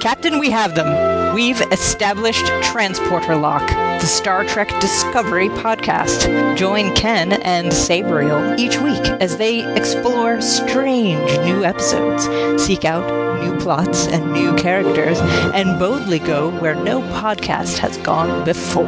Captain, we have them. We've established Transporter Lock, the Star Trek Discovery podcast. Join Ken and Sabriel each week as they explore strange new episodes, seek out new plots and new characters, and boldly go where no podcast has gone before.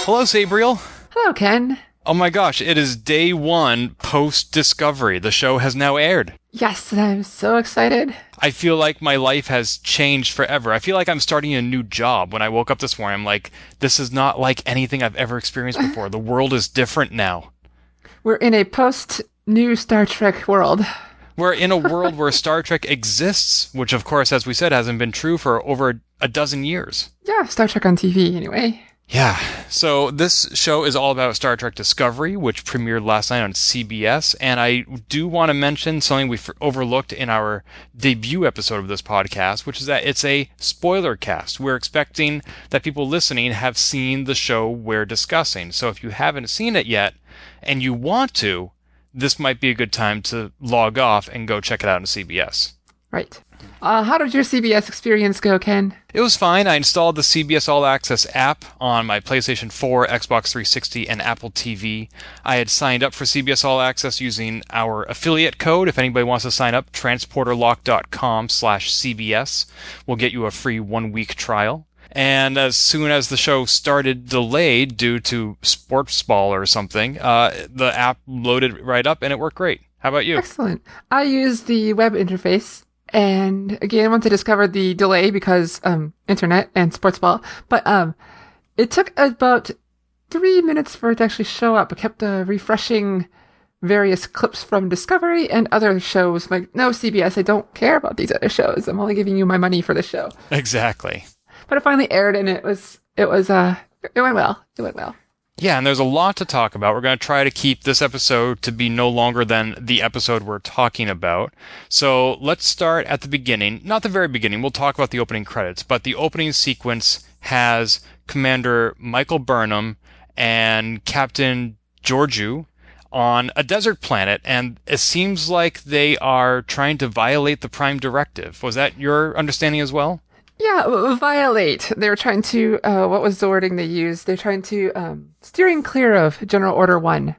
Hello, Sabriel. Hello, Ken. Oh my gosh, it is day one post-Discovery. The show has now aired. Yes, I'm so excited. I feel like my life has changed forever. I feel like I'm starting a new job. When I woke up this morning, I'm like, this is not like anything I've ever experienced before. The world is different now. We're in a post-new Star Trek world. We're in a world where Star Trek exists, which of course, as we said, hasn't been true for over a dozen years. Yeah, Star Trek on TV anyway. Yeah, so this show is all about Star Trek Discovery, which premiered last night on CBS, and I do want to mention something we overlooked in our debut episode of this podcast, which is that it's a spoiler cast. We're expecting that people listening have seen the show we're discussing, so if you haven't seen it yet, and you want to, this might be a good time to log off and go check it out on CBS. Right. How did your CBS experience go, Ken? It was fine. I installed the CBS All Access app on my PlayStation 4, Xbox 360, and Apple TV. I had signed up for CBS All Access using our affiliate code. If anybody wants to sign up, transporterlock.com/CBS will get you a free 1-week trial. And as soon as the show started delayed due to sports ball or something, the app loaded right up and it worked great. How about you? Excellent. I used the web interface. And again, once I discovered the delay because internet and sports ball, but it took about 3 minutes for it to actually show up. I kept refreshing various clips from Discovery and other shows. Like, no, CBS, I don't care about these other shows. I'm only giving you my money for the show. Exactly. But it finally aired, and it went well. It went well. Yeah, and there's a lot to talk about. We're going to try to keep this episode to be no longer than the episode we're talking about. So let's start at the beginning. Not the very beginning. We'll talk about the opening credits. But the opening sequence has Commander Michael Burnham and Captain Georgiou on a desert planet. And it seems like they are trying to violate the Prime Directive. Was that your understanding as well? Yeah, violate. They were trying to, what was the wording they used? They're trying to, steering clear of General Order 1,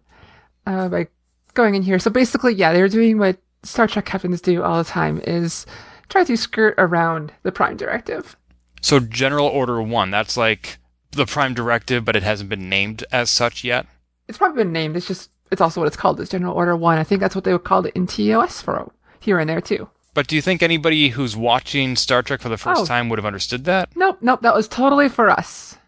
by going in here. So basically, yeah, they were doing what Star Trek captains do all the time, is try to skirt around the Prime Directive. So General Order 1, that's like the Prime Directive, but it hasn't been named as such yet? It's probably been named. It's also what it's called, is General Order 1. I think that's what they would call it in TOS for here and there, too. But do you think anybody who's watching Star Trek for the first time would have understood that? Nope, that was totally for us.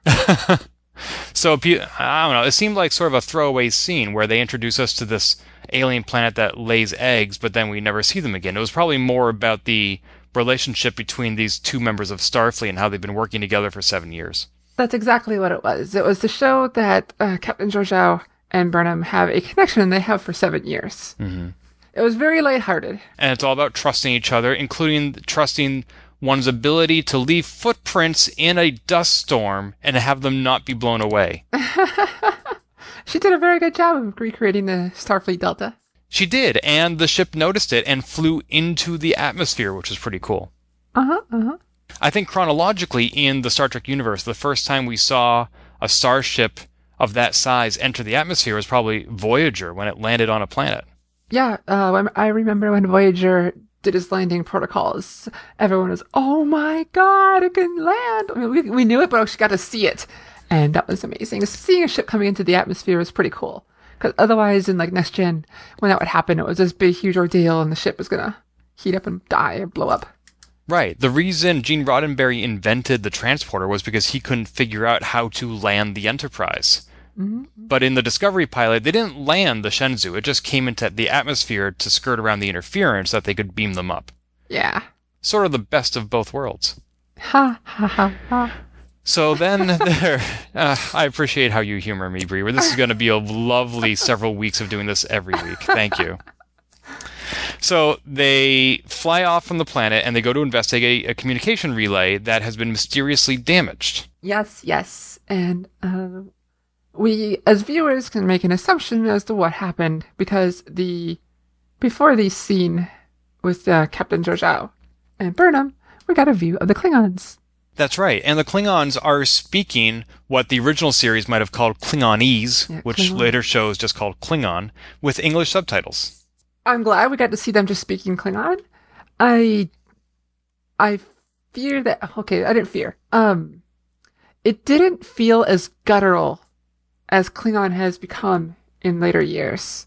So, I don't know, it seemed like sort of a throwaway scene where they introduce us to this alien planet that lays eggs, but then we never see them again. It was probably more about the relationship between these two members of Starfleet and how they've been working together for 7 years. That's exactly what it was. It was to show that Captain Georgiou and Burnham have a connection they have for 7 years. Mm-hmm. It was very lighthearted. And it's all about trusting each other, including trusting one's ability to leave footprints in a dust storm and have them not be blown away. She did a very good job of recreating the Starfleet Delta. She did, and the ship noticed it and flew into the atmosphere, which was pretty cool. I think chronologically in the Star Trek universe, the first time we saw a starship of that size enter the atmosphere was probably Voyager when it landed on a planet. Yeah, I remember when Voyager did his landing protocols. Everyone was, oh my god, it can land! I mean, we knew it, but we actually got to see it. And that was amazing. Seeing a ship coming into the atmosphere was pretty cool. Because otherwise, in like Next Gen, when that would happen, it was this big, huge ordeal, and the ship was going to heat up and die or blow up. Right. The reason Gene Roddenberry invented the transporter was because he couldn't figure out how to land the Enterprise. Mm-hmm. But in the Discovery pilot, they didn't land the Shenzhou. It just came into the atmosphere to skirt around the interference that they could beam them up. Yeah. Sort of the best of both worlds. Ha, ha, ha, ha. So then I appreciate how you humor me, Bri. This is going to be a lovely several weeks of doing this every week. Thank you. So they fly off from the planet and they go to investigate a communication relay that has been mysteriously damaged. Yes. And we, as viewers, can make an assumption as to what happened because before the scene with Captain Georgiou and Burnham, we got a view of the Klingons. That's right. And the Klingons are speaking what the original series might have called Klingonese, which Klingon. later shows just called Klingon, with English subtitles. I'm glad we got to see them just speaking Klingon. I fear that... Okay, I didn't fear. It didn't feel as guttural as Klingon has become in later years.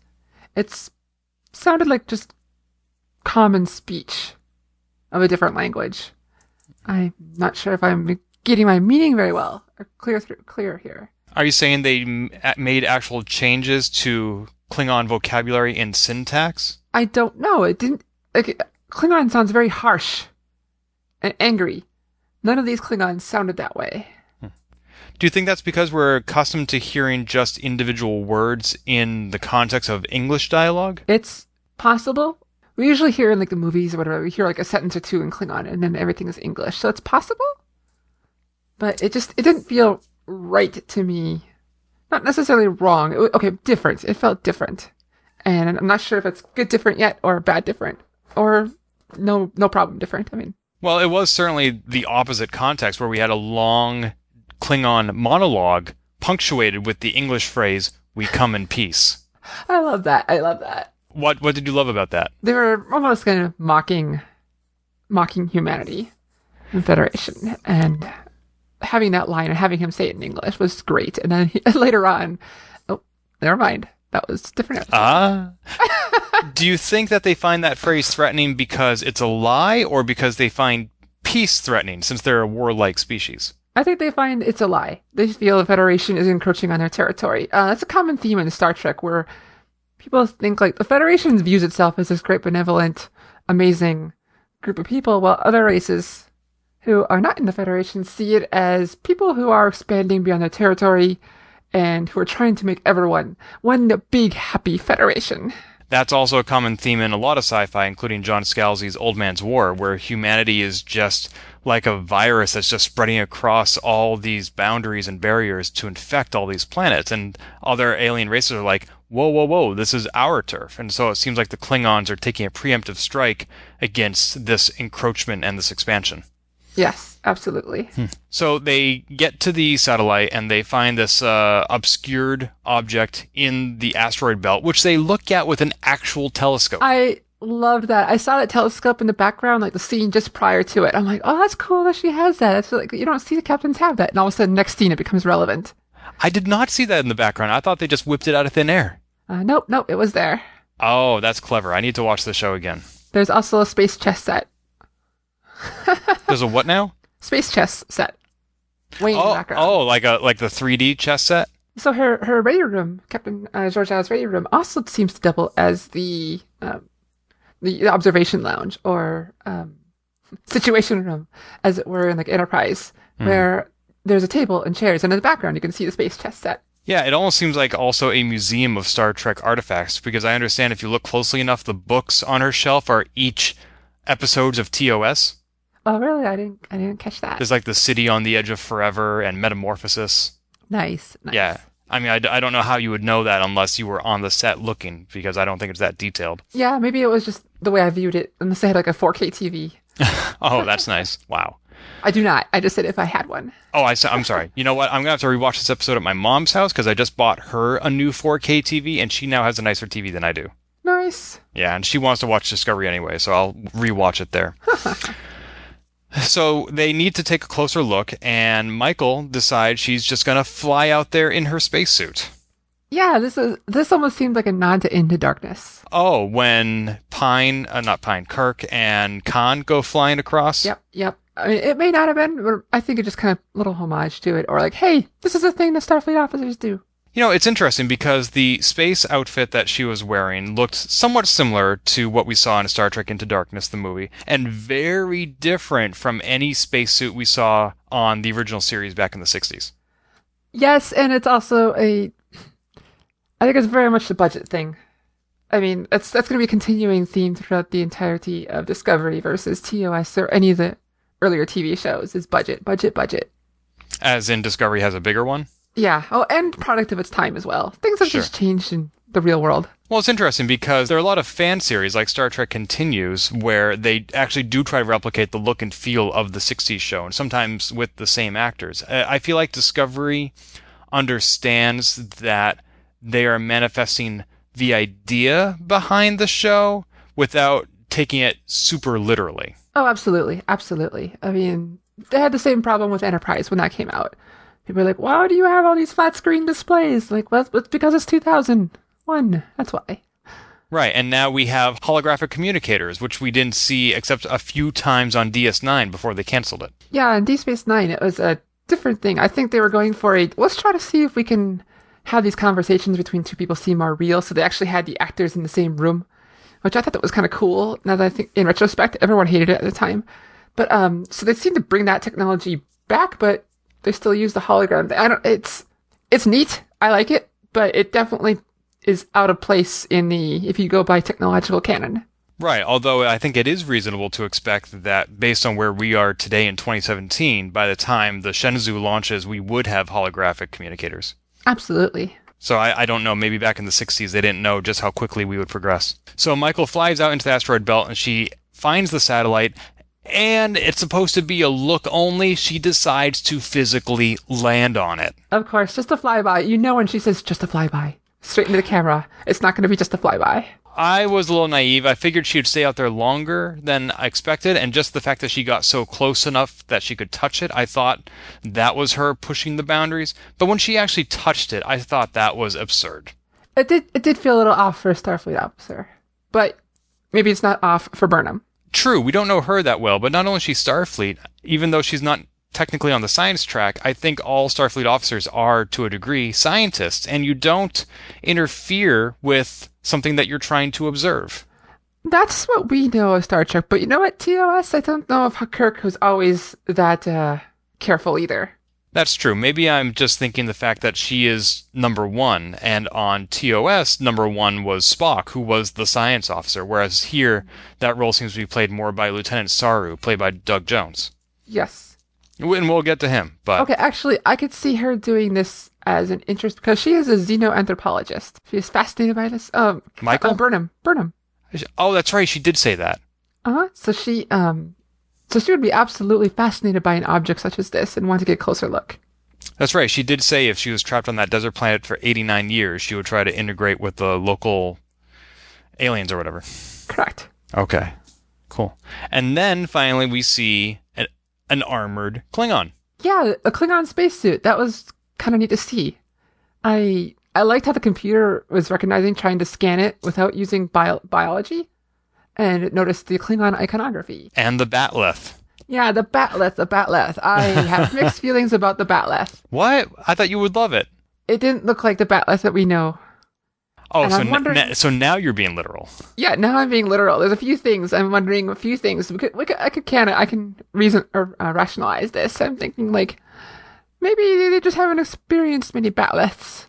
It sounded like just common speech of a different language. I'm not sure if I'm getting my meaning very well or clear here. Are you saying they made actual changes to Klingon vocabulary and syntax? I don't know. It didn't... Klingon sounds very harsh and angry. None of these Klingons sounded that way. Do you think that's because we're accustomed to hearing just individual words in the context of English dialogue? It's possible. We usually hear in like the movies or whatever, we hear like a sentence or two in Klingon and then everything is English. So it's possible. But it didn't feel right to me. Not necessarily wrong. Different. It felt different. And I'm not sure if it's good different yet or bad different. Or no problem different. I mean. Well, it was certainly the opposite context where we had a long Klingon monologue punctuated with the English phrase, "We come in peace." I love that. What did you love about that? They were almost kind of mocking humanity and Federation, and having that line and having him say it in English was great. And then later on, oh, never mind, that was different. Do you think that they find that phrase threatening because it's a lie, or because they find peace threatening since they're a warlike species? I think they find it's a lie. They feel the Federation is encroaching on their territory. That's a common theme in Star Trek where people think like the Federation views itself as this great, benevolent, amazing group of people, while other races who are not in the Federation see it as people who are expanding beyond their territory and who are trying to make everyone one big, happy Federation. That's also a common theme in a lot of sci-fi, including John Scalzi's Old Man's War, where humanity is just like a virus that's just spreading across all these boundaries and barriers to infect all these planets. And other alien races are like, whoa, this is our turf. And so it seems like the Klingons are taking a preemptive strike against this encroachment and this expansion. Yes, absolutely. So they get to the satellite and they find this obscured object in the asteroid belt, which they look at with an actual telescope. I loved that. I saw that telescope in the background, like the scene just prior to it. I'm like, oh, that's cool that she has that. It's like, you don't see the captains have that. And all of a sudden, next scene, it becomes relevant. I did not see that in the background. I thought they just whipped it out of thin air. Nope, it was there. Oh, that's clever. I need to watch the show again. There's also a space chess set. There's a what now? Space chess set. Way in the background. Oh, like the 3D chess set? So her radio room, Captain Georgiou's radio room, also seems to double as the observation lounge or situation room, as it were, in like Enterprise, where there's a table and chairs, and in the background you can see the space chess set. Yeah, it almost seems like also a museum of Star Trek artifacts, because I understand if you look closely enough, the books on her shelf are each episodes of TOS. Oh, really? I didn't catch that. There's like the City on the Edge of Forever and Metamorphosis. Nice. Yeah. I mean, I don't know how you would know that unless you were on the set looking, because I don't think it's that detailed. Yeah, maybe it was just the way I viewed it, unless I had like a 4K TV. Oh, that's nice. Wow. I do not. I just said if I had one. Oh, I'm sorry. You know what? I'm going to have to rewatch this episode at my mom's house, because I just bought her a new 4K TV, and she now has a nicer TV than I do. Nice. Yeah, and she wants to watch Discovery anyway, so I'll rewatch it there. So they need to take a closer look, and Michael decides she's just going to fly out there in her spacesuit. Yeah, this almost seemed like a nod to Into Darkness. Oh, when Kirk and Khan go flying across? Yep. I mean, it may not have been, but I think it just kind of little homage to it, or like, hey, this is a thing that Starfleet officers do. You know, it's interesting because the space outfit that she was wearing looked somewhat similar to what we saw in Star Trek Into Darkness, the movie, and very different from any spacesuit we saw on the original series back in the 60s. Yes, and it's also I think it's very much a budget thing. I mean, that's going to be a continuing theme throughout the entirety of Discovery versus TOS or any of the earlier TV shows is budget. As in Discovery has a bigger one? Yeah. Oh, and product of its time as well. Things have just changed in the real world. Well, it's interesting because there are a lot of fan series like Star Trek Continues where they actually do try to replicate the look and feel of the 60s show, and sometimes with the same actors. I feel like Discovery understands that they are manifesting the idea behind the show without taking it super literally. Oh, absolutely. Absolutely. I mean, they had the same problem with Enterprise when that came out. People were like, why do you have all these flat screen displays? Like, well, it's because it's 2001. That's why. Right, and now we have holographic communicators, which we didn't see except a few times on DS9 before they canceled it. Yeah, in Deep Space Nine, it was a different thing. I think they were going for let's try to see if we can have these conversations between two people seem more real. So they actually had the actors in the same room, which I thought that was kind of cool. Now that I think, in retrospect, everyone hated it at the time. But, so they seem to bring that technology back, but they still use the hologram. It's neat. I like it, but it definitely is out of place if you go by technological canon. Right, although I think it is reasonable to expect that based on where we are today in 2017, by the time the Shenzhou launches, we would have holographic communicators. Absolutely. So I don't know, maybe back in the 60s they didn't know just how quickly we would progress. So Michael flies out into the asteroid belt and she finds the satellite, and it's supposed to be a look only. She decides to physically land on it. Of course, just a flyby. You know when she says just a flyby, straight into the camera, it's not going to be just a flyby. I was a little naive. I figured she would stay out there longer than I expected, and just the fact that she got so close enough that she could touch it, I thought that was her pushing the boundaries. But when she actually touched it, I thought that was absurd. It did feel a little off for a Starfleet officer, but maybe it's not off for Burnham. True, we don't know her that well, but not only is she Starfleet, even though she's not technically on the science track, I think all Starfleet officers are, to a degree, scientists, and you don't interfere with something that you're trying to observe. That's what we know of Star Trek, but you know what, TOS? I don't know if Kirk was always that careful either. That's true. Maybe I'm just thinking the fact that she is number one, and on TOS, number one was Spock, who was the science officer, whereas here, that role seems to be played more by Lieutenant Saru, played by Doug Jones. Yes. And we'll get to him, but... Okay, actually, I could see her doing this as an interest, because she is a xenoanthropologist. She is fascinated by this. Michael? Burnham. Oh, that's right, she did say that. Uh-huh. So she would be absolutely fascinated by an object such as this and want to get a closer look. That's right, she did say if she was trapped on that desert planet for 89 years, she would try to integrate with the local aliens or whatever. Correct. Okay, cool. And then, finally, we see an armored Klingon. Yeah, a Klingon spacesuit. That was kind of neat to see. I liked how the computer was recognizing trying to scan it without using biology, and it noticed the Klingon iconography. And the Batleth. Yeah, the Batleth. I have mixed feelings about the Batleth. What? I thought you would love it. It didn't look like the Batleth that we know. Oh, so now you're being literal. Yeah, now I'm being literal. There's a few things. I'm wondering a few things. I can reason or rationalize this. I'm thinking like maybe they just haven't experienced many Batleths,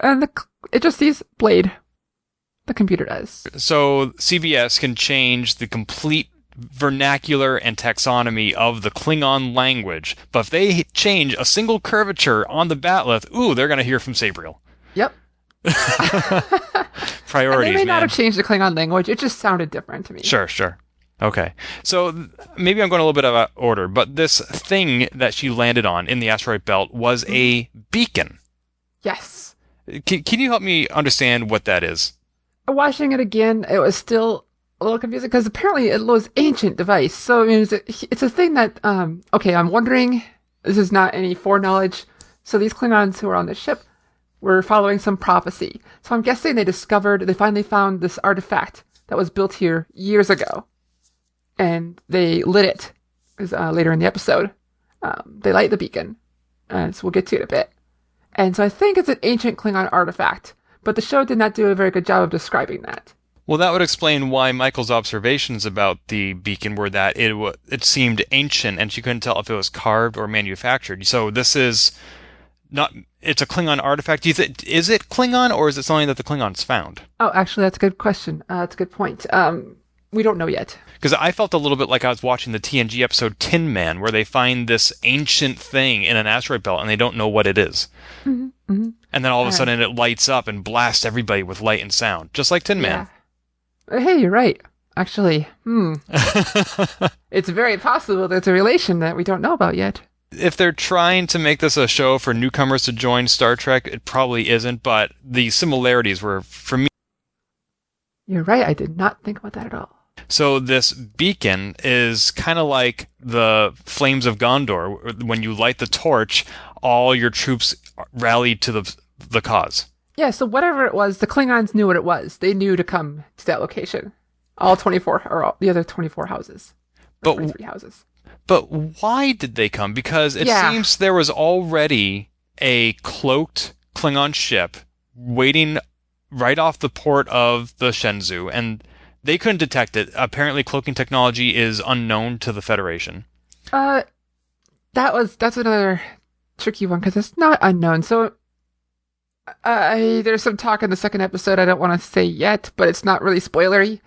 and it just sees Blade. The computer does. So CBS can change the complete vernacular and taxonomy of the Klingon language, but if they change a single curvature on the Batleth, they're going to hear from Sabriel. Yep. Priorities, and they may not man. have changed the Klingon language. It just sounded different to me. Sure. Okay. So maybe I'm going a little bit out of order, but this thing that she landed on in the asteroid belt was a beacon. Yes. Can you help me understand what that is? Watching it again, it was still a little confusing because apparently it was an ancient device. So I mean, it's a thing that, okay, I'm wondering, this is not any foreknowledge. So these Klingons who were on the ship were following some prophecy. So I'm guessing they finally found this artifact that was built here years ago. And they lit it. Later in the episode, they light the beacon. So we'll get to it a bit. And so I think it's an ancient Klingon artifact. But the show did not do a very good job of describing that. Well, that would explain why Michael's observations about the beacon were that it seemed ancient and she couldn't tell if it was carved or manufactured. So this is it's a Klingon artifact. Is it Klingon or is it something that the Klingons found? Oh, actually, that's a good question. That's a good point. We don't know yet. Because I felt a little bit like I was watching the TNG episode Tin Man, where they find this ancient thing in an asteroid belt and they don't know what it is. Mm-hmm, mm-hmm. And then all of a sudden it lights up and blasts everybody with light and sound, just like Tin Man. Hey, you're right. Actually, it's very possible there's a relation that we don't know about yet. If they're trying to make this a show for newcomers to join Star Trek, it probably isn't, but the similarities were, for me... You're right, I did not think about that at all. So this beacon is kind of like the Flames of Gondor. When you light the torch, all your troops rally to the cause. Yeah, so whatever it was, the Klingons knew what it was. They knew to come to that location. All 24, or all, the other 24 houses. Or 23 houses. But why did they come? Because it seems there was already a cloaked Klingon ship waiting right off the port of the Shenzhou, and they couldn't detect it. Apparently, cloaking technology is unknown to the Federation. That's another tricky one, because it's not unknown. So, there's some talk in the second episode I don't want to say yet, but it's not really spoilery.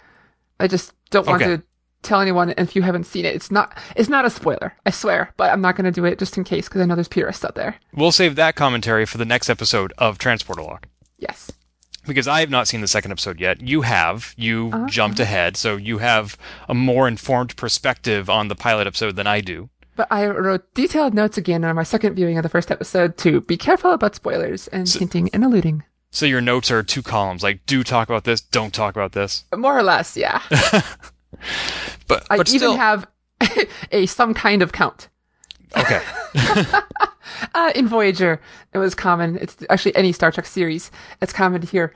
I just don't want to tell anyone if you haven't seen it. It's not a spoiler, I swear, but I'm not going to do it just in case, because I know there's purists out there. We'll save that commentary for the next episode of Transporter Lock. Yes. Because I have not seen the second episode yet. You have. You jumped ahead, so you have a more informed perspective on the pilot episode than I do. But I wrote detailed notes again on my second viewing of the first episode to be careful about spoilers and hinting and alluding. So your notes are 2 columns, like, do talk about this, don't talk about this. More or less, yeah. but I still... even have some kind of count. Okay. In Voyager, it was common. It's actually any Star Trek series. It's common to hear,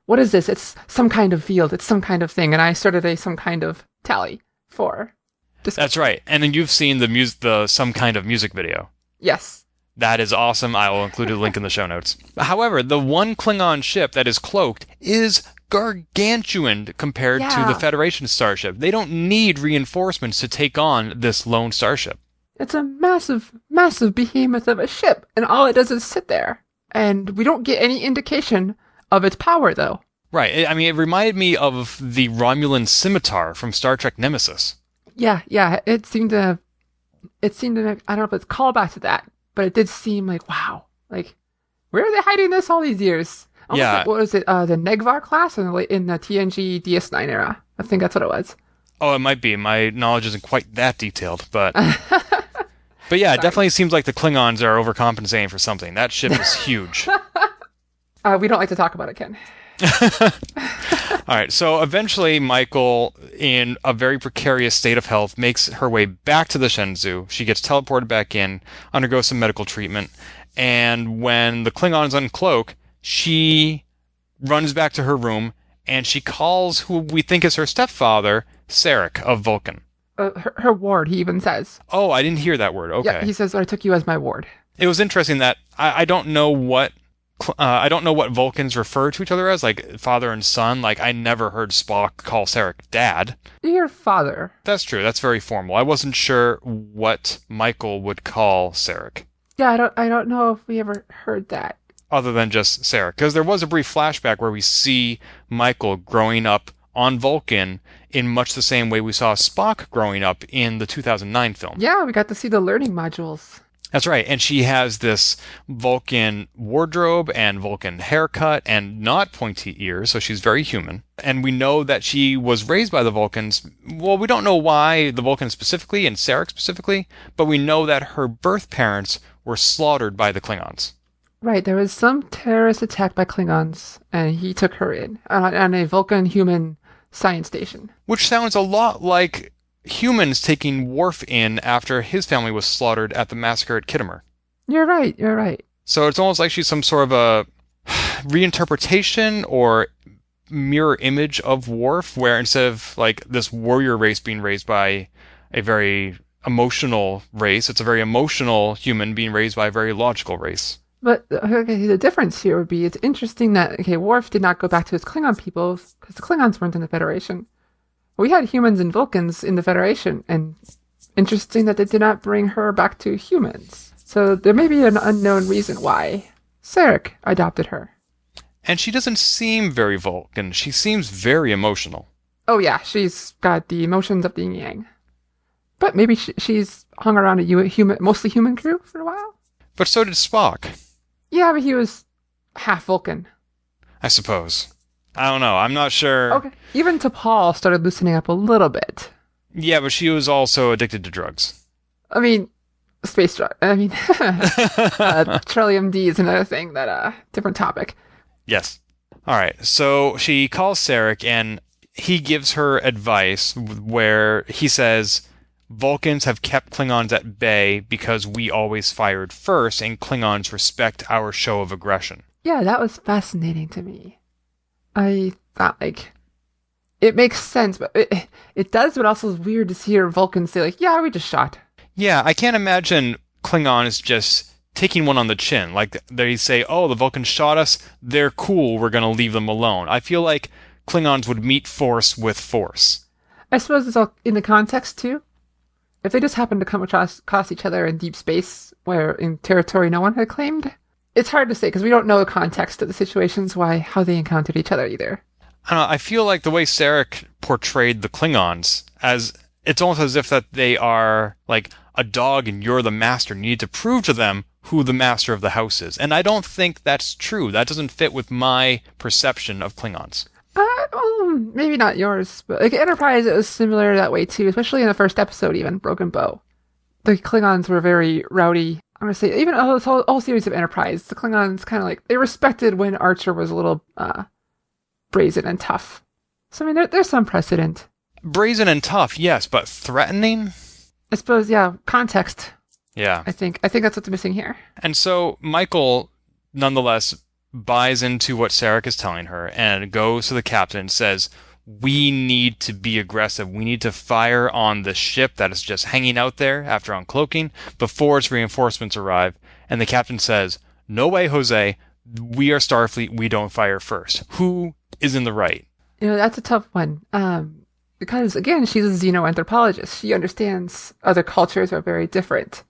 what is this? It's some kind of field. It's some kind of thing. And I started some kind of tally for discussion. That's right. And then you've seen the some kind of music video. Yes. That is awesome. I will include a link in the show notes. However, the one Klingon ship that is cloaked is gargantuan compared to the Federation starship. They don't need reinforcements to take on this lone starship. It's a massive, massive behemoth of a ship, and all it does is sit there. And we don't get any indication of its power, though. Right. I mean, it reminded me of the Romulan scimitar from Star Trek Nemesis. Yeah. It seemed to, I don't know if it's called back to that, but it did seem like, wow, like, where are they hiding this all these years? Like, what was it? The Negvar class in the TNG DS9 era. I think that's what it was. Oh, it might be. My knowledge isn't quite that detailed, but... But yeah, it definitely seems like the Klingons are overcompensating for something. That ship is huge. We don't like to talk about it, Ken. All right, so eventually Michael, in a very precarious state of health, makes her way back to the Shenzhou. She gets teleported back in, undergoes some medical treatment, and when the Klingons uncloak, she runs back to her room, and she calls who we think is her stepfather, Sarek of Vulcan. Her ward, he even says. Oh, I didn't hear that word. Okay. Yeah, he says, I took you as my ward. It was interesting that I don't know what Vulcans refer to each other as, like father and son. Like, I never heard Spock call Sarek dad. Dear father. That's true. That's very formal. I wasn't sure what Michael would call Sarek. Yeah, I don't know if we ever heard that. Other than just Sarek. Because there was a brief flashback where we see Michael growing up on Vulcan in much the same way we saw Spock growing up in the 2009 film. Yeah, we got to see the learning modules. That's right, and she has this Vulcan wardrobe and Vulcan haircut and not pointy ears, so she's very human. And we know that she was raised by the Vulcans. Well, we don't know why the Vulcans specifically and Sarek specifically, but we know that her birth parents were slaughtered by the Klingons. Right, there was some terrorist attack by Klingons, and he took her in on a Vulcan human science station. Which sounds a lot like humans taking Worf in after his family was slaughtered at the massacre at Kittimer. You're right. So it's almost like she's some sort of a reinterpretation or mirror image of Worf, where instead of like this warrior race being raised by a very emotional race, it's a very emotional human being raised by a very logical race. But the difference here would be, it's interesting that, Worf did not go back to his Klingon people because the Klingons weren't in the Federation. We had humans and Vulcans in the Federation, and interesting that they did not bring her back to humans. So there may be an unknown reason why Sarek adopted her. And she doesn't seem very Vulcan. She seems very emotional. Oh yeah, she's got the emotions of the yin yang. But maybe she's hung around a mostly human crew for a while. But so did Spock. Yeah, but he was half Vulcan. I suppose. I don't know. I'm not sure. Okay. Even T'Pol started loosening up a little bit. Yeah, but she was also addicted to drugs. I mean, space drug. I mean, Trillium D is another thing that, different topic. Yes. All right. So she calls Sarek and he gives her advice where he says, Vulcans have kept Klingons at bay because we always fired first and Klingons respect our show of aggression. Yeah, that was fascinating to me. I thought, like, it makes sense, but it does, but also is weird to hear Vulcans say, like, yeah, we just shot. Yeah, I can't imagine Klingons just taking one on the chin. Like, they say, oh, the Vulcans shot us, they're cool, we're going to leave them alone. I feel like Klingons would meet force with force. I suppose it's all in the context, too. If they just happen to come across each other in deep space, where in territory no one had claimed, it's hard to say, because we don't know the context of the situations, how they encountered each other either. I don't know, I feel like the way Sarek portrayed the Klingons, as it's almost as if that they are like a dog and you're the master, and you need to prove to them who the master of the house is. And I don't think that's true. That doesn't fit with my perception of Klingons. Maybe not yours, but like Enterprise, it was similar that way too, especially in the first episode, even Broken Bow. The Klingons were very rowdy. I'm going to say, even this whole series of Enterprise, the Klingons kind of like, they respected when Archer was a little brazen and tough. So, I mean, there's some precedent. Brazen and tough, yes, but threatening? I suppose, yeah, context. Yeah. I think that's what's missing here. And so Michael, nonetheless, buys into what Sarek is telling her and goes to the captain and says, we need to be aggressive. We need to fire on the ship that is just hanging out there after uncloaking before its reinforcements arrive. And the captain says, no way, Jose. We are Starfleet. We don't fire first. Who is in the right? You know, that's a tough one. Because, again, she's a xenoanthropologist. She understands other cultures are very different.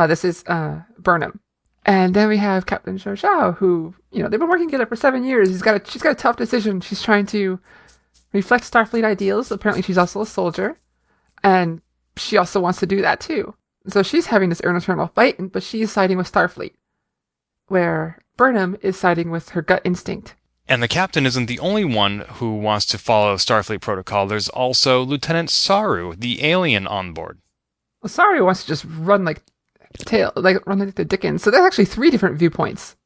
This is Burnham. And then we have Captain Georgiou, who, you know, they've been working together for 7 years. She's got a tough decision. She's trying to reflect Starfleet ideals. Apparently she's also a soldier. And she also wants to do that too. So she's having this eternal fight, but she's siding with Starfleet. Where Burnham is siding with her gut instinct. And the captain isn't the only one who wants to follow Starfleet protocol. There's also Lieutenant Saru, the alien on board. Well, Saru wants to just run like the Dickens. So there's actually 3 different viewpoints.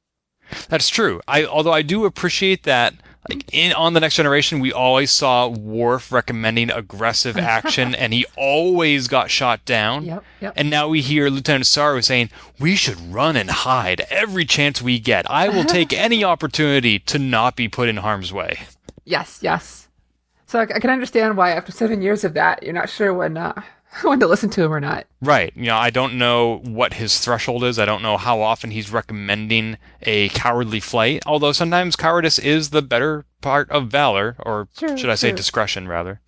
That's true. Although I do appreciate that, like on The Next Generation, we always saw Worf recommending aggressive action, and he always got shot down. Yep. And now we hear Lieutenant Saru saying, we should run and hide every chance we get. I will take any opportunity to not be put in harm's way. Yes. So I can understand why after 7 years of that, you're not sure when to listen to him or not. Right. You know, I don't know what his threshold is. I don't know how often he's recommending a cowardly flight, although sometimes cowardice is the better part of valor, or should I say discretion, rather.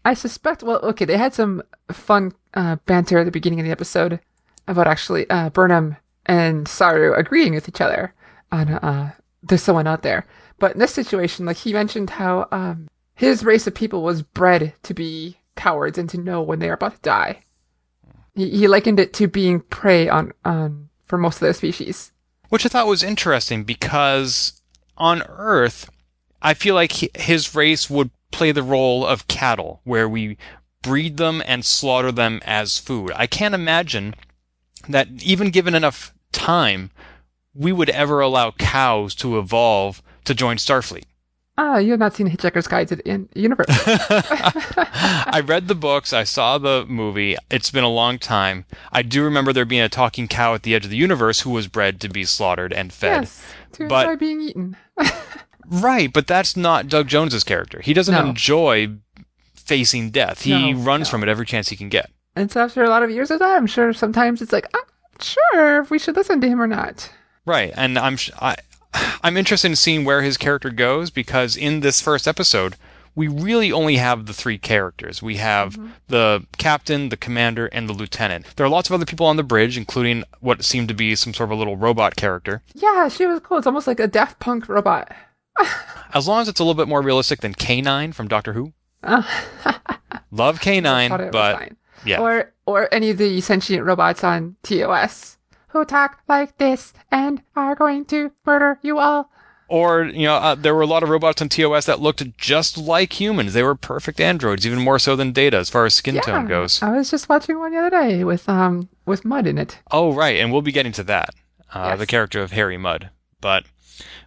I suspect, well, okay, they had some fun banter at the beginning of the episode about actually Burnham and Saru agreeing with each other on there's someone out there. But in this situation, like he mentioned how his race of people was bred to be cowards and to know when they are about to die. He likened it to being prey on for most of their species. Which I thought was interesting because on Earth, I feel like his race would play the role of cattle, where we breed them and slaughter them as food. I can't imagine that even given enough time, we would ever allow cows to evolve to join Starfleet. You have not seen Hitchhiker's Guide to the Universe. I read the books. I saw the movie. It's been a long time. I do remember there being a talking cow at the edge of the universe who was bred to be slaughtered and fed. Yes, to enjoy being eaten. Right, but that's not Doug Jones's character. He doesn't enjoy facing death. He runs from it every chance he can get. And so after a lot of years of that, I'm sure sometimes it's like, I'm not sure if we should listen to him or not. Right, and I'm interested in seeing where his character goes, because in this first episode, we really only have the 3 characters. We have the captain, the commander, and the lieutenant. There are lots of other people on the bridge, including what seemed to be some sort of a little robot character. Yeah, she was cool. It's almost like a Daft Punk robot. As long as it's a little bit more realistic than K9 from Doctor Who. Love Thought K9, it was but fine. yeah. Or any of the sentient robots on TOS who talk like this and are going to murder you all. Or, there were a lot of robots on TOS that looked just like humans. They were perfect androids, even more so than Data as far as skin tone goes. I was just watching one the other day with Mud in it. Oh, right, and we'll be getting to that, Yes. the character of Harry Mudd. But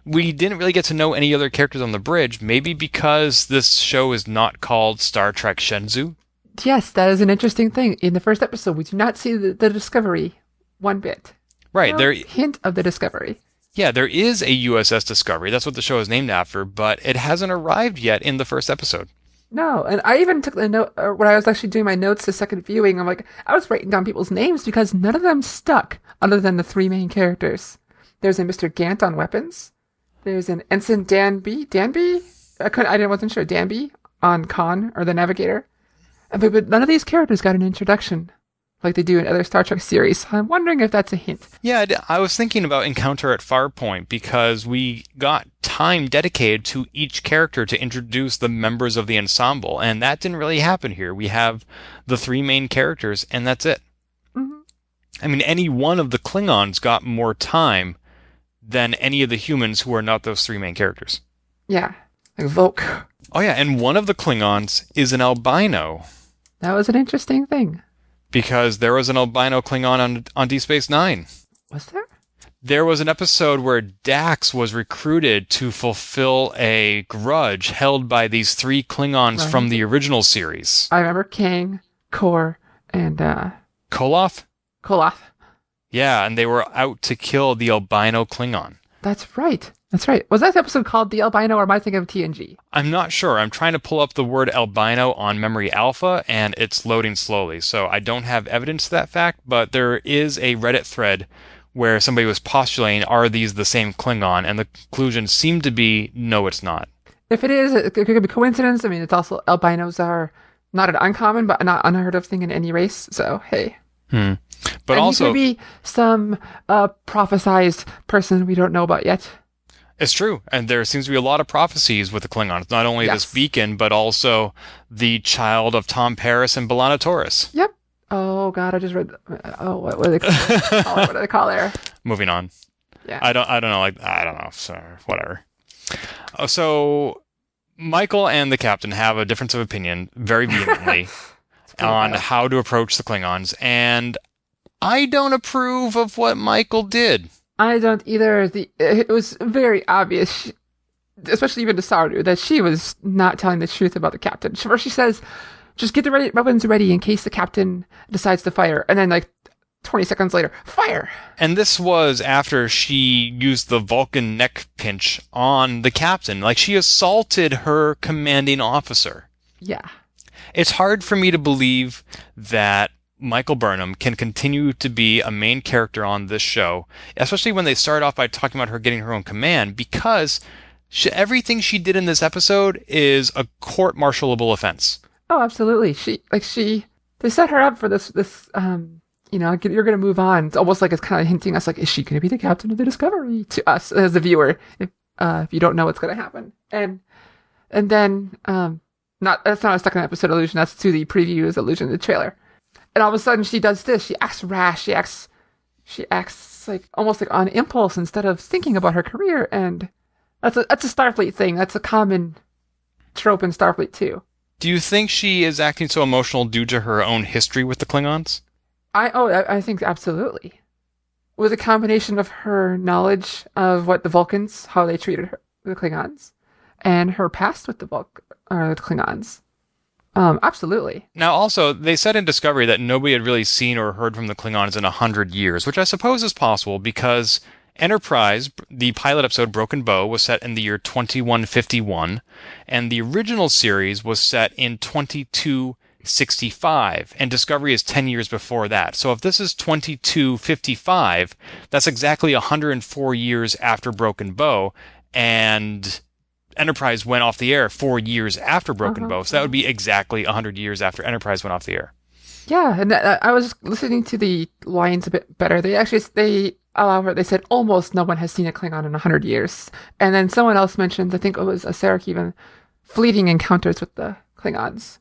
we didn't really get to know any other characters on the bridge, maybe because this show is not called Star Trek Shenzhou. Yes, that is an interesting thing. In the first episode, we do not see the Discovery one bit. Right, No there. hint of the Discovery. Yeah, there is a USS Discovery. That's what the show is named after, but it hasn't arrived yet in the first episode. No, and I even took the note when I was actually doing my notes the second viewing. I'm like, I was writing down people's names because none of them stuck, other than the three main characters. There's a Mr. Gant on weapons. There's an Ensign Danby. I wasn't sure. Danby on Con or the Navigator. But none of these characters got an introduction like they do in other Star Trek series. I'm wondering if that's a hint. Yeah, I was thinking about Encounter at Farpoint because we got time dedicated to each character to introduce the members of the ensemble, and that didn't really happen here. We have the three main characters, and that's it. Mm-hmm. I mean, any one of the Klingons got more time than any of the humans who are not those three main characters. Yeah, like Volk. Oh yeah, and one of the Klingons is an albino. That was an interesting thing. Because there was an albino Klingon on Deep Space Nine. Was there? There was an episode where Dax was recruited to fulfill a grudge held by these three Klingons from the original series. I remember Kang, Kor, and Koloth? Koloth. Yeah, and they were out to kill the albino Klingon. That's right. That's right. Was that episode called The Albino, or am I thinking of TNG? I'm not sure. I'm trying to pull up the word albino on Memory Alpha, and it's loading slowly, so I don't have evidence to that fact, but there is a Reddit thread where somebody was postulating, are these the same Klingon? And the conclusion seemed to be, no, it's not. If it is, it could be coincidence. I mean, it's also, albinos are not an uncommon, but not unheard of thing in any race, so hey. But and also, he could be some prophesized person we don't know about yet. it's true, and there seems to be a lot of prophecies with the Klingons. Not only this beacon, but also the child of Tom Paris and B'Elanna Torres. Yep. Oh God, I just read. What do they call it? What do they call there? Moving on. Yeah. I don't know. I don't know. So whatever. So Michael and the captain have a difference of opinion very vehemently on how to approach the Klingons, and I don't approve of what Michael did. I don't either. It was very obvious, especially even to Saru, that she was not telling the truth about the captain. First she says, just get the weapons ready in case the captain decides to fire. And then, like, 20 seconds later, fire! And this was after she used the Vulcan neck pinch on the captain. Like, she assaulted her commanding officer. Yeah. It's hard for me to believe that Michael Burnham can continue to be a main character on this show, especially when they start off by talking about her getting her own command, because everything she did in this episode is a court-martialable offense. Oh, absolutely. They set her up for this, you're going to move on. It's almost like it's kind of hinting us, like, is she going to be the captain of the Discovery to us as the viewer, if you don't know what's going to happen. And then, that's not a second episode allusion, that's to the previews allusion to the trailer. And all of a sudden she does this. She acts rash. She acts like almost like on impulse instead of thinking about her career. And that's a Starfleet thing. That's a common trope in Starfleet too. Do you think she is acting so emotional due to her own history with the Klingons? I think absolutely. With a combination of her knowledge of what the Vulcans, how they treated her, the Klingons, and her past with the Klingons. Absolutely. Now, also, they said in Discovery that nobody had really seen or heard from the Klingons in 100 years, which I suppose is possible because Enterprise, the pilot episode Broken Bow, was set in the year 2151, and the original series was set in 2265, and Discovery is 10 years before that. So if this is 2255, that's exactly 104 years after Broken Bow, and Enterprise went off the air 4 years after Broken Bow, so that would be exactly 100 years after Enterprise went off the air. Yeah, and I was listening to the lines a bit better. They said almost no one has seen a Klingon in 100 years. And then someone else mentioned, I think it was Sarah even, fleeting encounters with the Klingons.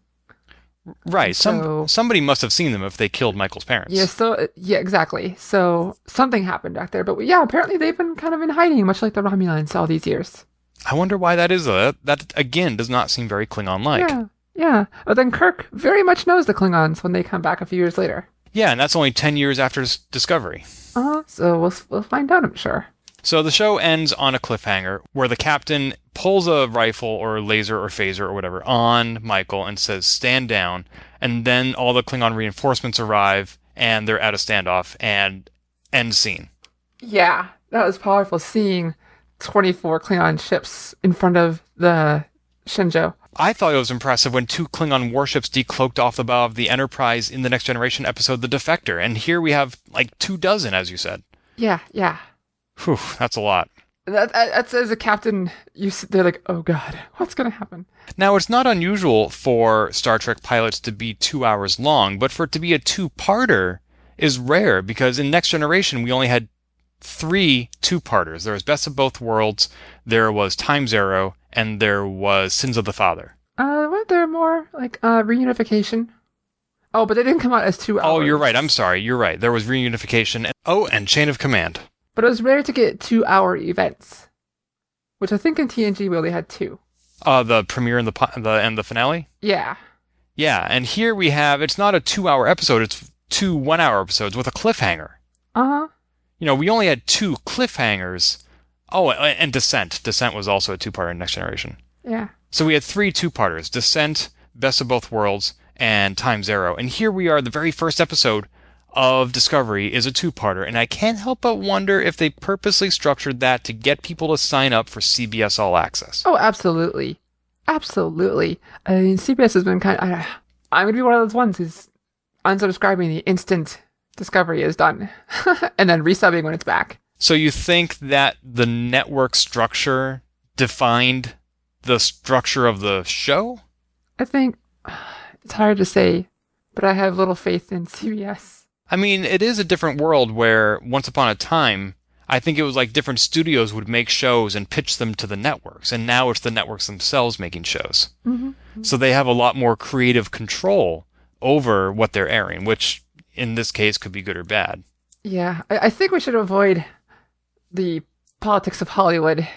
Right. So- Somebody must have seen them if they killed Michael's parents. Yeah, exactly. So something happened back there. But yeah, apparently they've been kind of in hiding, much like the Romulans all these years. I wonder why that is. That again does not seem very Klingon-like. Yeah. But then Kirk very much knows the Klingons when they come back a few years later. Yeah, and that's only 10 years after Discovery. So we'll find out, I'm sure. So the show ends on a cliffhanger where the captain pulls a rifle or laser or phaser or whatever on Michael and says, stand down. And then all the Klingon reinforcements arrive and they're at a standoff and end scene. Yeah, that was powerful seeing 24 Klingon ships in front of the Shenzhou. I thought it was impressive when 2 Klingon warships decloaked off the bow of the Enterprise in the Next Generation episode, The Defector. And here we have like 24, as you said. Yeah. Whew, that's a lot. That's as a captain, they're like, oh god, what's going to happen? Now, it's not unusual for Star Trek pilots to be 2 hours long, but for it to be a 2-parter is rare because in Next Generation we only had 3 2-parters. There was Best of Both Worlds, there was Time Zero, and there was Sins of the Father. Weren't there more like reunification? Oh, but they didn't come out as 2 hours. Oh, you're right. I'm sorry. You're right. There was reunification. And Chain of Command. But it was rare to get 2-hour events, which I think in TNG we only had 2. The premiere and the finale? Yeah. Yeah, and here we have, it's not a 2-hour episode, it's 2 1-hour episodes with a cliffhanger. Uh-huh. You know, we only had 2 cliffhangers. Oh, and Descent. Descent was also a 2-parter in Next Generation. Yeah. So we had 3 2-parters, Descent, Best of Both Worlds, and Time Zero. And here we are, the very first episode of Discovery is a 2-parter, and I can't help but wonder if they purposely structured that to get people to sign up for CBS All Access. Oh, absolutely. Absolutely. I mean, CBS has been I'm going to be one of those ones who's unsubscribing the instant Discovery is done, and then resubbing when it's back. So you think that the network structure defined the structure of the show? I think it's hard to say, but I have little faith in CBS. I mean, it is a different world where once upon a time, I think it was like different studios would make shows and pitch them to the networks. And now it's the networks themselves making shows. Mm-hmm. So they have a lot more creative control over what they're airing, which in this case could be good or bad. Yeah, I think we should avoid the politics of Hollywood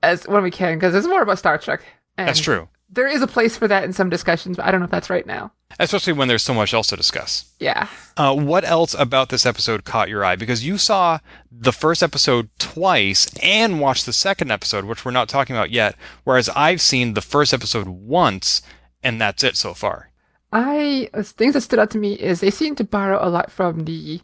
as when we can, because it's more about Star Trek. And That's true. There is a place for that in some discussions, but I don't know if that's right now. Especially when there's so much else to discuss. Yeah. What else about this episode caught your eye? Because you saw the first episode twice and watched the second episode, which we're not talking about yet, whereas I've seen the first episode once, and that's it so far. Things that stood out to me is they seem to borrow a lot from the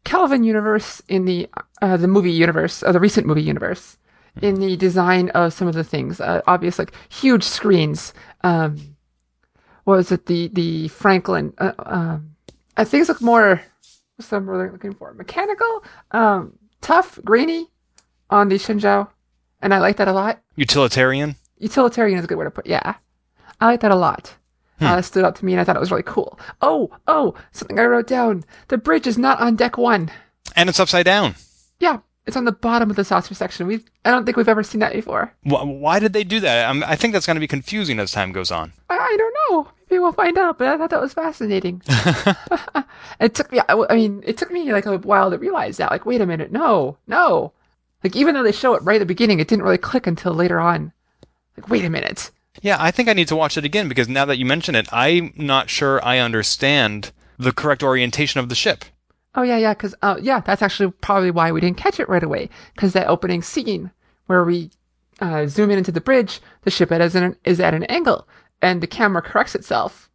Kelvin universe in the movie universe, the recent movie universe, in the design of some of the things. Obvious, like huge screens. What was it? The Franklin. Things look more. What's the word I'm looking for? Mechanical, tough, grainy on the Shenzhou, and I like that a lot. Utilitarian? Utilitarian is a good word to put. Yeah, I like that a lot. Stood out to me, and I thought it was really cool. Oh, something I wrote down. The bridge is not on deck 1. And it's upside down. Yeah, it's on the bottom of the saucer section. I don't think we've ever seen that before. Why did they do that? I think that's going to be confusing as time goes on. I don't know. Maybe we'll find out, but I thought that was fascinating. It took me like a while to realize that. Like, wait a minute, no. Like, even though they show it right at the beginning, it didn't really click until later on. Like, wait a minute. Yeah, I think I need to watch it again because now that you mention it, I'm not sure I understand the correct orientation of the ship. Oh, yeah, because, that's actually probably why we didn't catch it right away. Because that opening scene where we zoom in into the bridge, the ship is at an angle, and the camera corrects itself.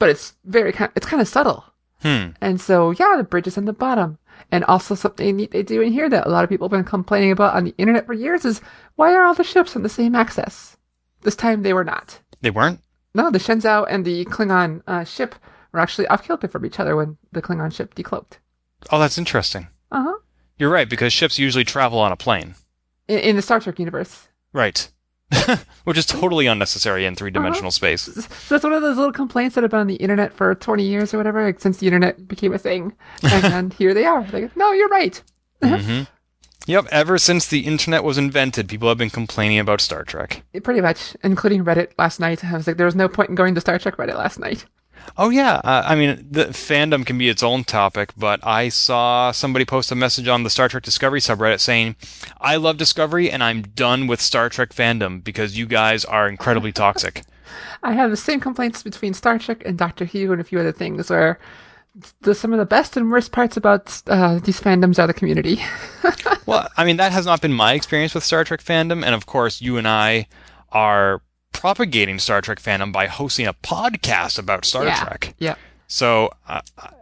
But it's kind of subtle. And so, yeah, the bridge is on the bottom. And also something neat they do in here that a lot of people have been complaining about on the internet for years is, why are all the ships on the same axis? This time they were not. They weren't? No, the Shenzhou and the Klingon ship were actually off-kilter from each other when the Klingon ship decloaked. Oh, that's interesting. Uh-huh. You're right, because ships usually travel on a plane. In the Star Trek universe. Right. Which is totally unnecessary in three-dimensional space. So that's one of those little complaints that have been on the internet for 20 years or whatever, like, since the internet became a thing. And then here they are. Like, no, you're right. Mm-hmm. Yep, ever since the internet was invented, people have been complaining about Star Trek. Pretty much, including Reddit last night. I was like, there was no point in going to Star Trek Reddit last night. Oh yeah, I mean, the fandom can be its own topic, but I saw somebody post a message on the Star Trek Discovery subreddit saying, I love Discovery and I'm done with Star Trek fandom because you guys are incredibly toxic. I have the same complaints between Star Trek and Doctor Who and a few other things where some of the best and worst parts about these fandoms are the community. Well, I mean, that has not been my experience with Star Trek fandom, and of course, you and I are propagating Star Trek fandom by hosting a podcast about Star Trek. Yeah. So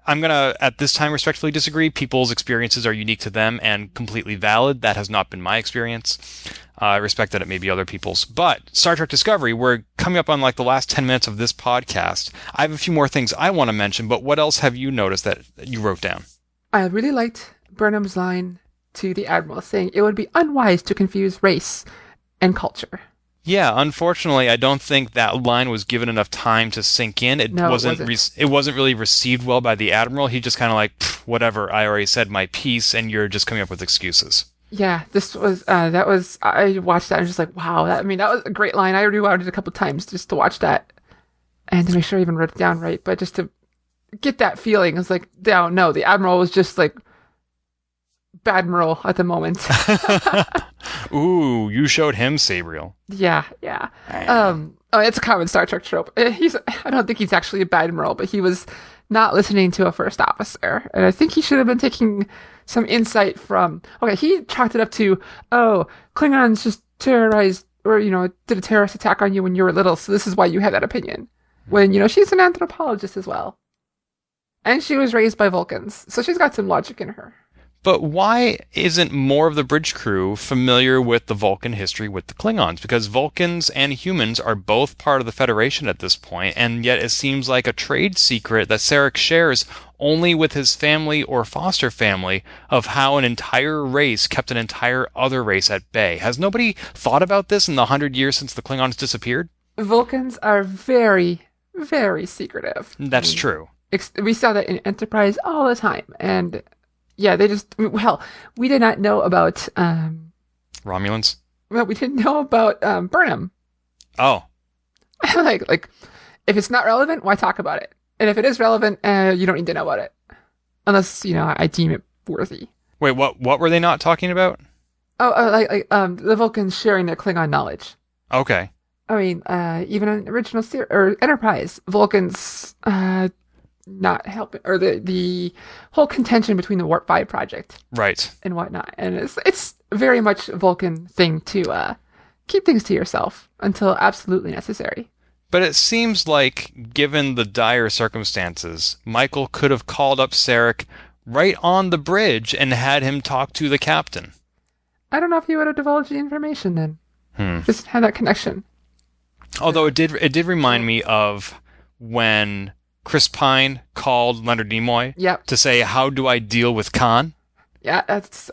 I'm going to, at this time, respectfully disagree. People's experiences are unique to them and completely valid. That has not been my experience. I respect that it may be other people's. But Star Trek Discovery, we're coming up on like the last 10 minutes of this podcast. I have a few more things I want to mention, but what else have you noticed that you wrote down? I really liked Burnham's line to the Admiral saying it would be unwise to confuse race and culture. Yeah, unfortunately, I don't think that line was given enough time to sink in. It wasn't really received well by the Admiral. He just kind of like, whatever, I already said my piece, and you're just coming up with excuses. Yeah, this was, I watched that and was just like, wow, that was a great line. I rewound it a couple times just to watch that and to make sure I even wrote it down right, but just to get that feeling. It's like, no, the Admiral was just like, Badmiral at the moment. Ooh, you showed him Sabriel. Yeah. It's a common Star Trek trope. I don't think he's actually a Badmiral, but he was not listening to a first officer. And I think he should have been taking some insight from, he chalked it up to, Klingons just terrorized or, did a terrorist attack on you when you were little, so this is why you had that opinion. When, she's an anthropologist as well. And she was raised by Vulcans, so she's got some logic in her. But why isn't more of the bridge crew familiar with the Vulcan history with the Klingons? Because Vulcans and humans are both part of the Federation at this point, and yet it seems like a trade secret that Sarek shares only with his family or foster family of how an entire race kept an entire other race at bay. Has nobody thought about this in the 100 years since the Klingons disappeared? Vulcans are very, very secretive. That's true. We saw that in Enterprise all the time, and... yeah, we did not know about... Romulans? Well, we didn't know about Burnham. Oh. like, if it's not relevant, why talk about it? And if it is relevant, you don't need to know about it. Unless, I deem it worthy. Wait, what were they not talking about? The Vulcans sharing their Klingon knowledge. Okay. I mean, even in original or Enterprise, Vulcans... not helping, or the whole contention between the Warp 5 project, right, and whatnot, and it's very much a Vulcan thing to keep things to yourself until absolutely necessary. But it seems like, given the dire circumstances, Michael could have called up Sarek right on the bridge and had him talk to the captain. I don't know if he would have divulged the information then. Just had that connection. Although it did remind me of when Chris Pine called Leonard Nimoy to say, how do I deal with Khan? Yeah,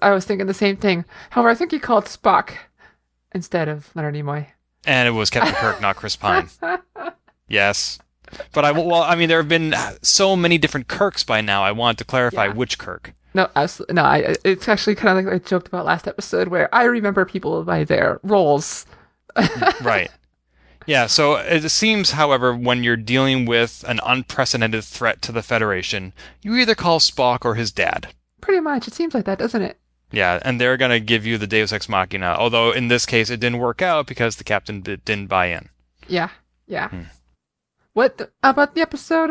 I was thinking the same thing. However, I think he called Spock instead of Leonard Nimoy. And it was Captain Kirk, not Chris Pine. Yes. But there have been so many different Kirks by now, I wanted to clarify which Kirk. No, absolutely. No, it's actually kind of like I joked about last episode where I remember people by their roles. Right. Yeah, so it seems, however, when you're dealing with an unprecedented threat to the Federation, you either call Spock or his dad. Pretty much. It seems like that, doesn't it? Yeah, and they're going to give you the Deus Ex Machina, although in this case it didn't work out because the captain didn't buy in. Yeah. What about the episode,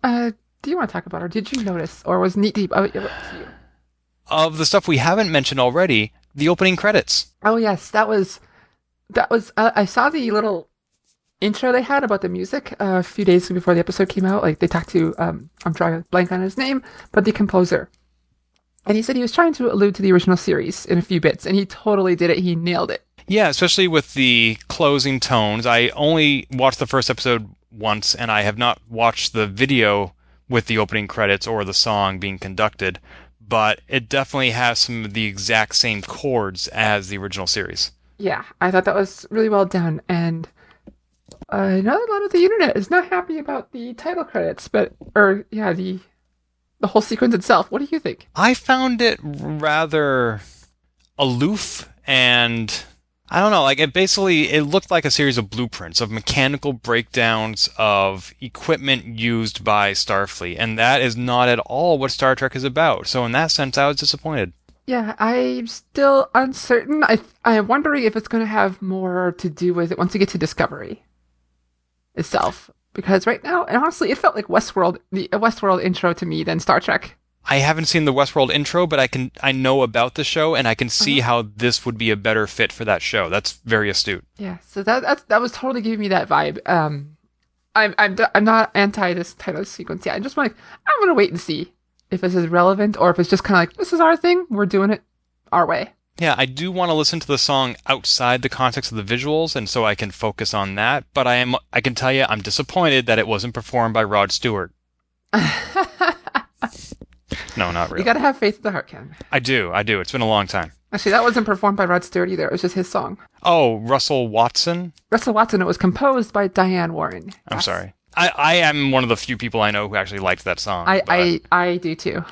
do you want to talk about, or did you notice, or was neat deep to you? Of the stuff we haven't mentioned already, the opening credits. Oh, yes, that was I saw the little intro they had about the music a few days before the episode came out. Like, they talked to, I'm drawing a blank on his name, but the composer. And he said he was trying to allude to the original series in a few bits, and he totally did it. He nailed it. Yeah, especially with the closing tones. I only watched the first episode once, and I have not watched the video with the opening credits or the song being conducted, but it definitely has some of the exact same chords as the original series. Yeah, I thought that was really well done, and I know a lot of the internet is not happy about the title credits, the the whole sequence itself. What do you think? I found it rather aloof, and I don't know, like it looked like a series of blueprints of mechanical breakdowns of equipment used by Starfleet, and that is not at all what Star Trek is about. So in that sense, I was disappointed. Yeah, I'm still uncertain. I'm wondering if it's going to have more to do with it once you get to Discovery itself. Because right now, and honestly, it felt like Westworld, the Westworld intro to me than Star Trek. I haven't seen the Westworld intro, but I know about the show, and I can see how this would be a better fit for that show. That's very astute. Yeah, so that was totally giving me that vibe. I'm not anti this title sequence. Yeah, I'm gonna wait and see if this is relevant or if it's just kind of like, this is our thing, we're doing it our way. Yeah, I do want to listen to the song outside the context of the visuals, and so I can focus on that. But I can tell you, I'm disappointed that it wasn't performed by Rod Stewart. No, not really. You gotta have faith in the heart, Ken. I do. It's been a long time. Actually, that wasn't performed by Rod Stewart either. It was just his song. Oh, Russell Watson? Russell Watson. It was composed by Diane Warren. I'm sorry. I am one of the few people I know who actually liked that song. I do too.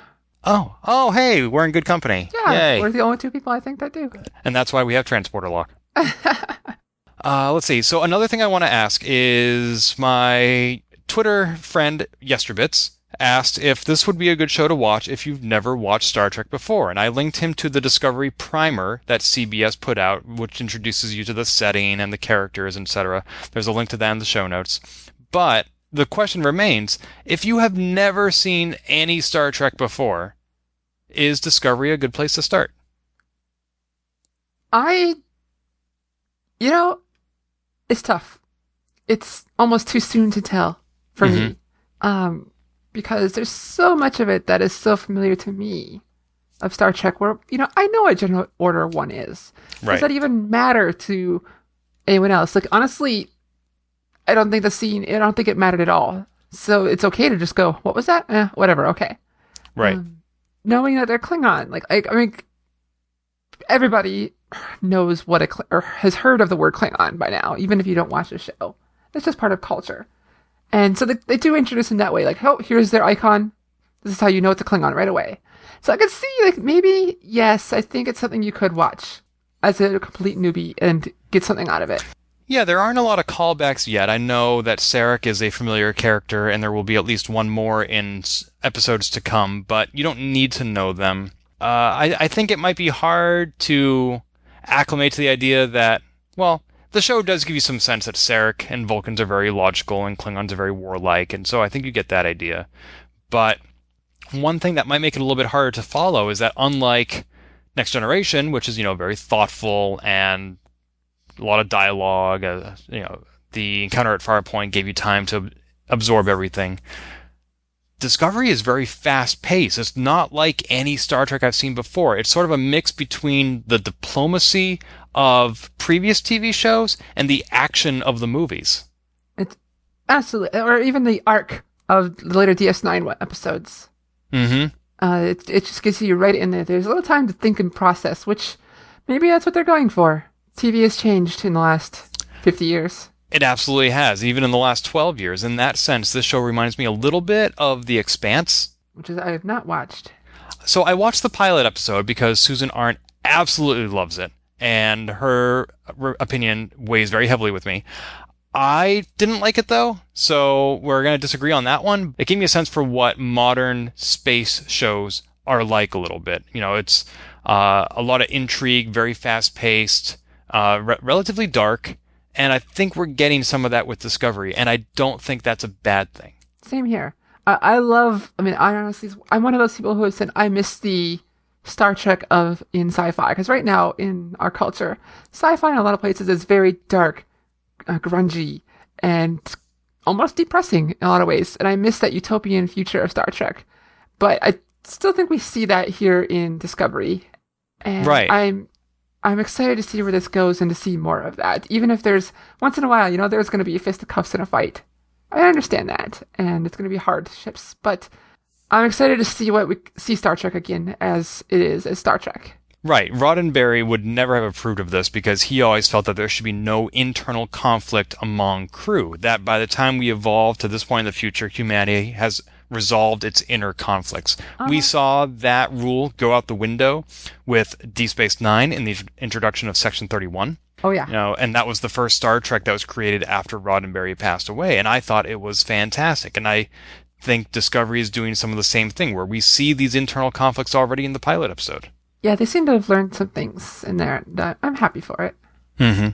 Oh, hey, we're in good company. Yeah, Yay. we're the only two people I think that do. And that's why we have transporter lock. Let's see. So another thing I want to ask is my Twitter friend Yesterbits asked if this would be a good show to watch if you've never watched Star Trek before. And I linked him to the Discovery Primer that CBS put out, which introduces you to the setting and the characters, etc. There's a link to that in the show notes. But the question remains, if you have never seen any Star Trek before, is Discovery a good place to start? It's tough. It's almost too soon to tell for me. Because there's so much of it that is so familiar to me of Star Trek where, I know what General Order 1 is. Right. Does that even matter to anyone else? Like, honestly, I don't think it mattered at all. So it's okay to just go, what was that? Whatever, okay. Right. Knowing that they're Klingon. Everybody knows or has heard of the word Klingon by now, even if you don't watch the show. It's just part of culture. And so they do introduce in that way, like, oh, here's their icon. This is how you know it's a Klingon right away. So I could see, maybe, yes, I think it's something you could watch as a complete newbie and get something out of it. Yeah, there aren't a lot of callbacks yet. I know that Sarek is a familiar character, and there will be at least one more in episodes to come, but you don't need to know them. I think it might be hard to acclimate to the idea that, well, the show does give you some sense that Sarek and Vulcans are very logical and Klingons are very warlike, and so I think you get that idea. But one thing that might make it a little bit harder to follow is that unlike Next Generation, which is, very thoughtful and a lot of dialogue, the encounter at Farpoint gave you time to absorb everything. Discovery is very fast-paced. It's not like any Star Trek I've seen before. It's sort of a mix between the diplomacy of previous TV shows and the action of the movies. It's absolutely, or even the arc of the later DS9 episodes. Mm-hmm. It just gets you right in there. There's a little time to think and process, which maybe that's what they're going for. TV has changed in the last 50 years. It absolutely has, even in the last 12 years. In that sense, this show reminds me a little bit of The Expanse. Which I have not watched. So I watched the pilot episode because Susan Arndt absolutely loves it, and her opinion weighs very heavily with me. I didn't like it, though, so we're going to disagree on that one. It gave me a sense for what modern space shows are like a little bit. It's a lot of intrigue, very fast-paced, relatively dark, and I think we're getting some of that with Discovery, and I don't think that's a bad thing. Same here. I'm one of those people who have said I miss the Star Trek in sci-fi, because right now in our culture, sci-fi in a lot of places is very dark, grungy, and almost depressing in a lot of ways, and I miss that utopian future of Star Trek. But I still think we see that here in Discovery, and right. I'm excited to see where this goes and to see more of that. Even if there's, once in a while, there's going to be fisticuffs in a fight. I understand that, and it's going to be hardships, but I'm excited to see Star Trek again as it is, as Star Trek. Right. Roddenberry would never have approved of this because he always felt that there should be no internal conflict among crew. That by the time we evolve to this point in the future, humanity has resolved its inner conflicts. We Uh-huh. saw that rule go out the window with Deep Space Nine in the introduction of Section 31. Oh, yeah. You know, and that was the first Star Trek that was created after Roddenberry passed away, and I thought it was fantastic. And I think Discovery is doing some of the same thing, where we see these internal conflicts already in the pilot episode. Yeah, they seem to have learned some things in there, and I'm happy for it. Mm-hmm.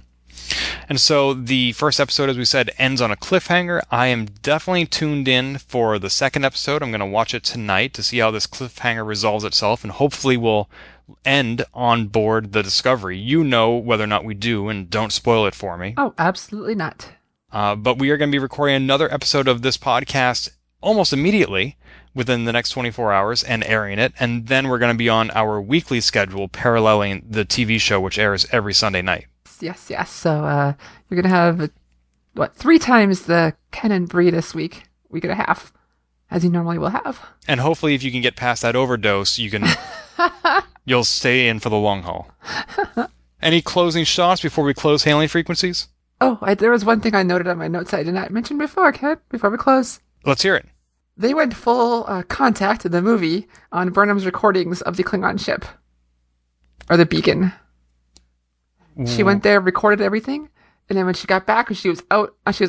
And so the first episode, as we said, ends on a cliffhanger. I am definitely tuned in for the second episode. I'm going to watch it tonight to see how this cliffhanger resolves itself, and hopefully we'll end on board the Discovery. You know whether or not we do, and don't spoil it for me. Oh, absolutely not. But we are going to be recording another episode of this podcast almost immediately within the next 24 hours and airing it. And then we're going to be on our weekly schedule paralleling the TV show, which airs every Sunday night. Yes. So you're going to have, 3 times the Ken and Bri this week and a half, as you normally will have. And hopefully if you can get past that overdose, you'll stay in for the long haul. Any closing shots before we close hailing frequencies? Oh, there was one thing I noted on my notes I did not mention before, Ken, before we close. Let's hear it. They went full contact in the movie on Burnham's recordings of the Klingon ship. Or the beacon. She went there, recorded everything, and then when she got back, she was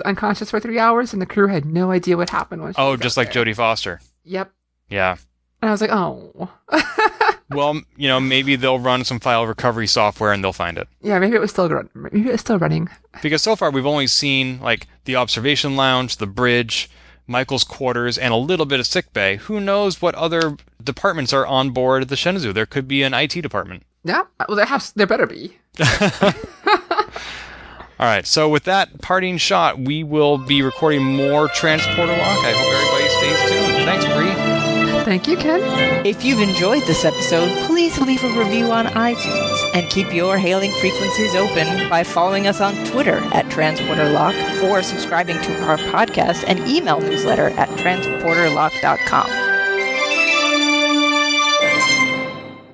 unconscious for 3 hours, and the crew had no idea what happened when she was just out like there. Jodie Foster. Yep. Yeah. And I was like, oh. Well, maybe they'll run some file recovery software and they'll find it. Yeah, maybe it was still running. Because so far we've only seen like the observation lounge, the bridge, Michael's quarters, and a little bit of sickbay. Who knows what other departments are on board the Shenzhou? There could be an IT department. Yeah, well, there better be. All right, so with that parting shot, we will be recording more Transporter Lock. I hope everybody stays tuned. Thanks, Bri. Thank you, Ken. If you've enjoyed this episode, please leave a review on iTunes and keep your hailing frequencies open by following us on Twitter at TransporterLock or subscribing to our podcast and email newsletter at transporterlock.com.